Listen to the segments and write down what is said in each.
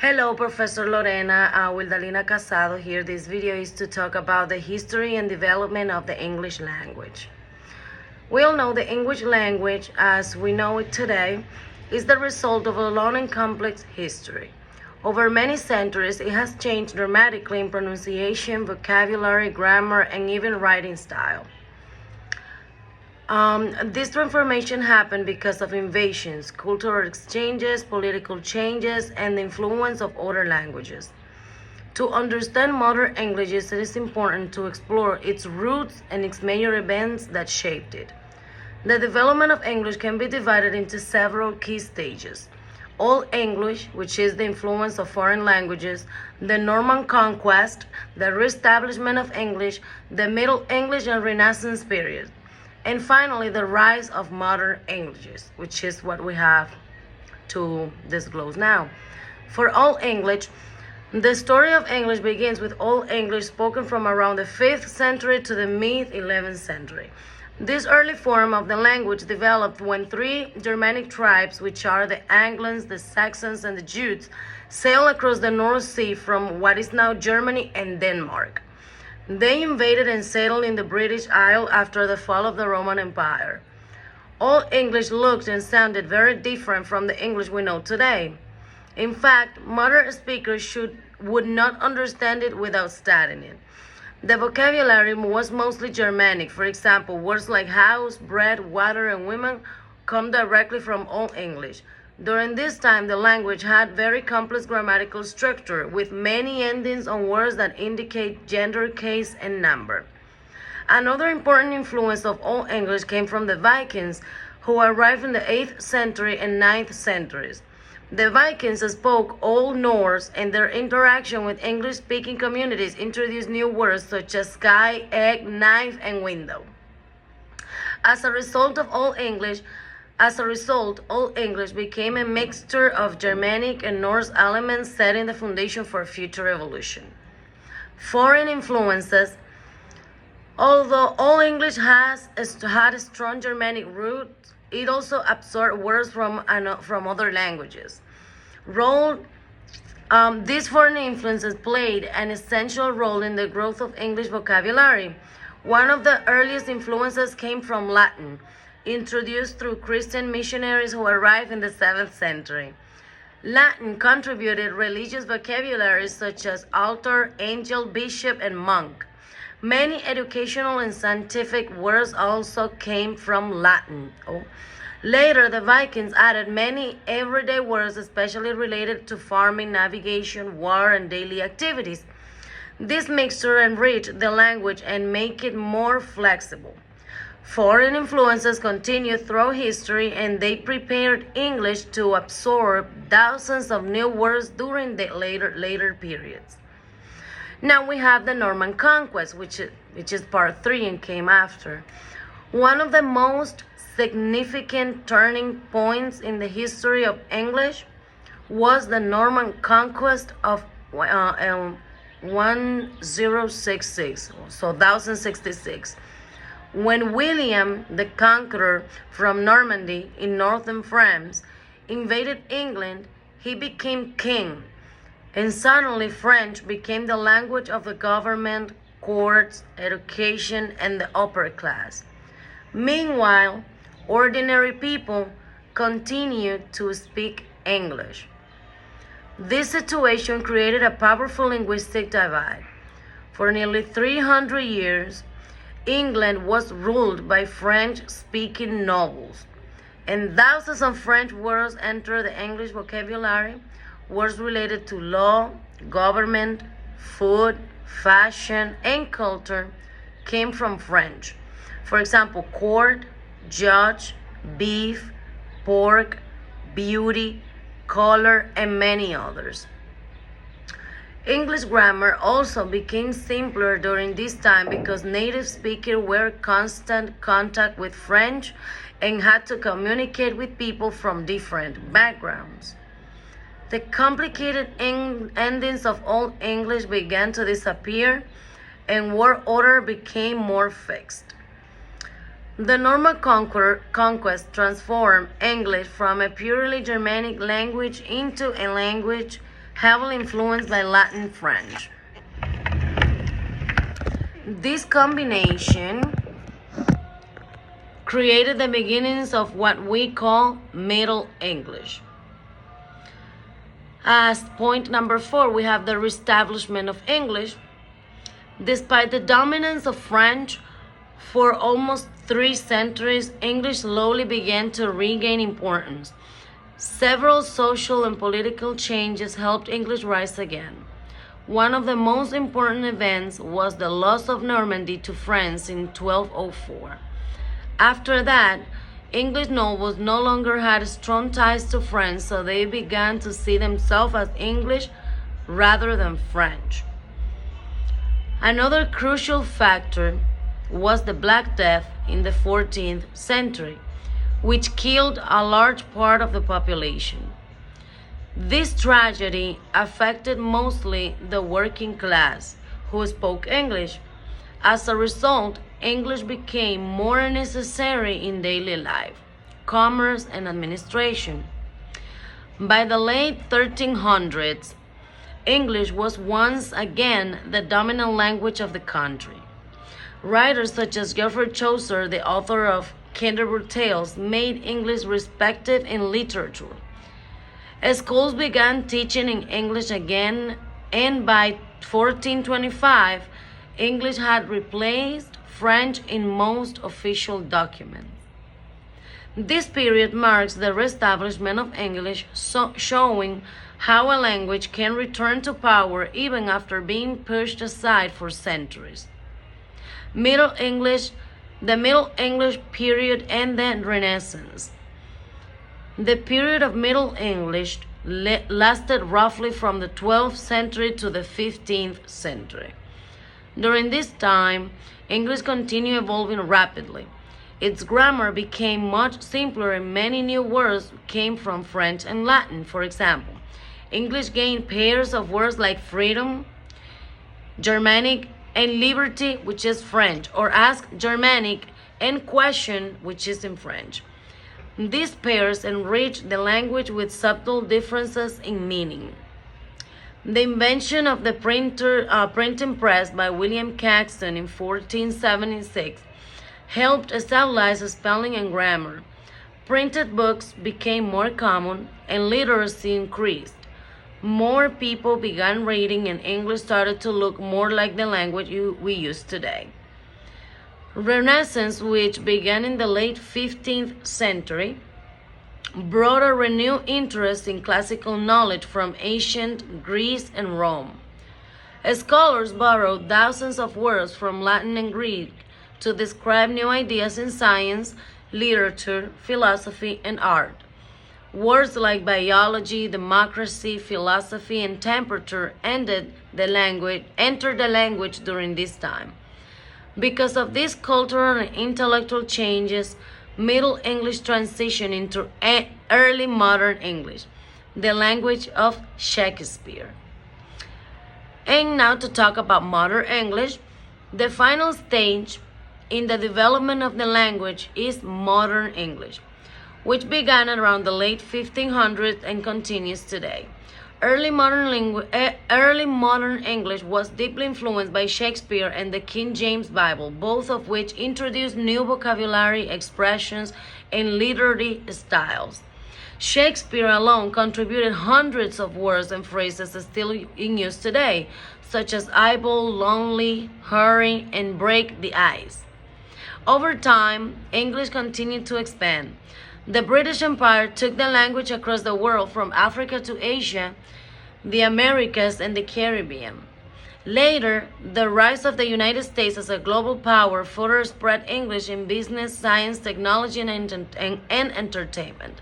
Hello, Professor Lorena. Wildalina Casado here. This video is to talk about the history and development of the English language. We all know the English language, as we know it today, is the result of a long and complex history. Over many centuries, it has changed dramatically in pronunciation, vocabulary, grammar, and even writing style. This transformation happened because of invasions, cultural exchanges, political changes, and the influence of other languages. To understand modern English, it is important to explore its roots and its major events that shaped it. The development of English can be divided into several key stages. Old English, which is the influence of foreign languages, the Norman Conquest, the reestablishment of English, the Middle English and Renaissance period. And finally, the rise of modern English, which is what we have to disclose now. For Old English, the story of English begins with Old English spoken from around the 5th century to the mid-11th century. This early form of the language developed when three Germanic tribes, which are the Angles, the Saxons, and the Jutes, sailed across the North Sea from what is now Germany and Denmark. They invaded and settled in the British Isles after the fall of the Roman Empire. Old English looked and sounded very different from the English we know today. In fact, modern speakers would not understand it without studying it. The vocabulary was mostly Germanic. For example, words like house, bread, water, and women come directly from Old English. During this time, the language had very complex grammatical structure, with many endings on words that indicate gender, case, and number. Another important influence of Old English came from the Vikings, who arrived in the 8th century and 9th centuries. The Vikings spoke Old Norse, and their interaction with English-speaking communities introduced new words such as sky, egg, knife, and window. As a result, Old English became a mixture of Germanic and Norse elements, setting the foundation for future evolution. Foreign influences. Although Old English had a strong Germanic root, it also absorbed words from other languages. These foreign influences played an essential role in the growth of English vocabulary. One of the earliest influences came from Latin, introduced through Christian missionaries who arrived in the 7th century. Latin contributed religious vocabularies such as altar, angel, bishop, and monk. Many educational and scientific words also came from Latin. Later, the Vikings added many everyday words, especially related to farming, navigation, war, and daily activities. This mixture enriched the language and made it more flexible. Foreign influences continued throughout history, and they prepared English to absorb thousands of new words during the later periods. Now we have the Norman Conquest, which is part 3 and came after. One of the most significant turning points in the history of English was the Norman Conquest of 1066, when William the Conqueror from Normandy in northern France invaded England. He became king, and suddenly French became the language of the government, courts, education, and the upper class. Meanwhile, ordinary people continued to speak English. This situation created a powerful linguistic divide. For nearly 300 years, England was ruled by French-speaking nobles, and thousands of French words entered the English vocabulary. Words related to law, government, food, fashion, and culture came from French. For example, court, judge, beef, pork, beauty, color, and many others. English grammar also became simpler during this time because native speakers were in constant contact with French and had to communicate with people from different backgrounds. The complicated endings of Old English began to disappear, and word order became more fixed. The Norman Conquest transformed English from a purely Germanic language into a language heavily influenced by Latin French. This combination created the beginnings of what we call Middle English. As point number 4, we have the reestablishment of English. Despite the dominance of French for almost 3 centuries, English slowly began to regain importance. Several social and political changes helped English rise again. One of the most important events was the loss of Normandy to France in 1204. After that, English nobles no longer had strong ties to France, so they began to see themselves as English rather than French. Another crucial factor was the Black Death in the 14th century, which killed a large part of the population. This tragedy affected mostly the working class who spoke English. As a result, English became more necessary in daily life, commerce, and administration. By the late 1300s, English was once again the dominant language of the country. Writers such as Geoffrey Chaucer, the author of Canterbury Tales, made English respected in literature. Schools began teaching in English again, and by 1425, English had replaced French in most official documents. This period marks the reestablishment of English, showing how a language can return to power even after being pushed aside for centuries. Middle English, the Middle English period, and the Renaissance. The period of Middle English lasted roughly from the 12th century to the 15th century. During this time, English continued evolving rapidly. Its grammar became much simpler and many new words came from French and Latin. For example, English gained pairs of words like freedom, Germanic, and liberty, which is French, or ask Germanic, and question, which is in French. These pairs enriched the language with subtle differences in meaning. The invention of the printing press by William Caxton in 1476 helped establish spelling and grammar. Printed books became more common and literacy increased. More people began reading and English started to look more like the language we use today. Renaissance, which began in the late 15th century, brought a renewed interest in classical knowledge from ancient Greece and Rome. Scholars borrowed thousands of words from Latin and Greek to describe new ideas in science, literature, philosophy, and art. Words like biology, democracy, philosophy, and temperature entered the language during this time. Because of these cultural and intellectual changes, Middle English transitioned into early modern English, the language of Shakespeare. And now to talk about modern English, the final stage in the development of the language is modern English, which began around the late 1500s and continues today. Early modern English was deeply influenced by Shakespeare and the King James Bible, both of which introduced new vocabulary, expressions, and literary styles. Shakespeare alone contributed hundreds of words and phrases still in use today, such as eyeball, lonely, hurry, and break the ice. Over time, English continued to expand. The British Empire took the language across the world from Africa to Asia, the Americas, and the Caribbean. Later, the rise of the United States as a global power further spread English in business, science, technology, and entertainment.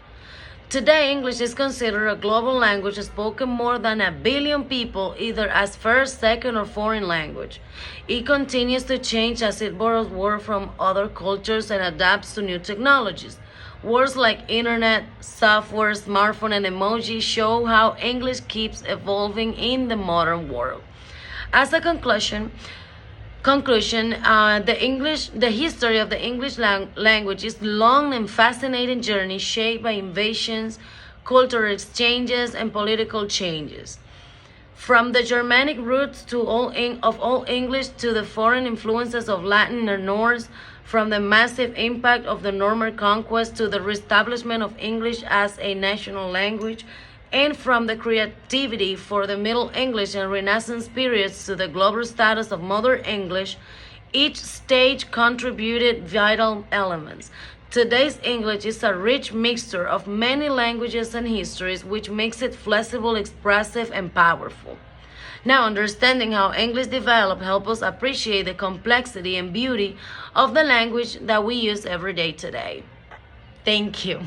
Today, English is considered a global language spoken more than 1 billion people, either as first, second, or foreign language. It continues to change as it borrows words from other cultures and adapts to new technologies. Words like internet, software, smartphone, and emoji show how English keeps evolving in the modern world. As a conclusion, the history of the English language is a long and fascinating journey shaped by invasions, cultural exchanges, and political changes. From the Germanic roots of all English to the foreign influences of Latin and Norse, from the massive impact of the Norman conquest to the reestablishment of English as a national language, and from the creativity for the Middle English and Renaissance periods to the global status of Modern English, each stage contributed vital elements. Today's English is a rich mixture of many languages and histories, which makes it flexible, expressive, and powerful. Now, understanding how English developed helps us appreciate the complexity and beauty of the language that we use every day today. Thank you.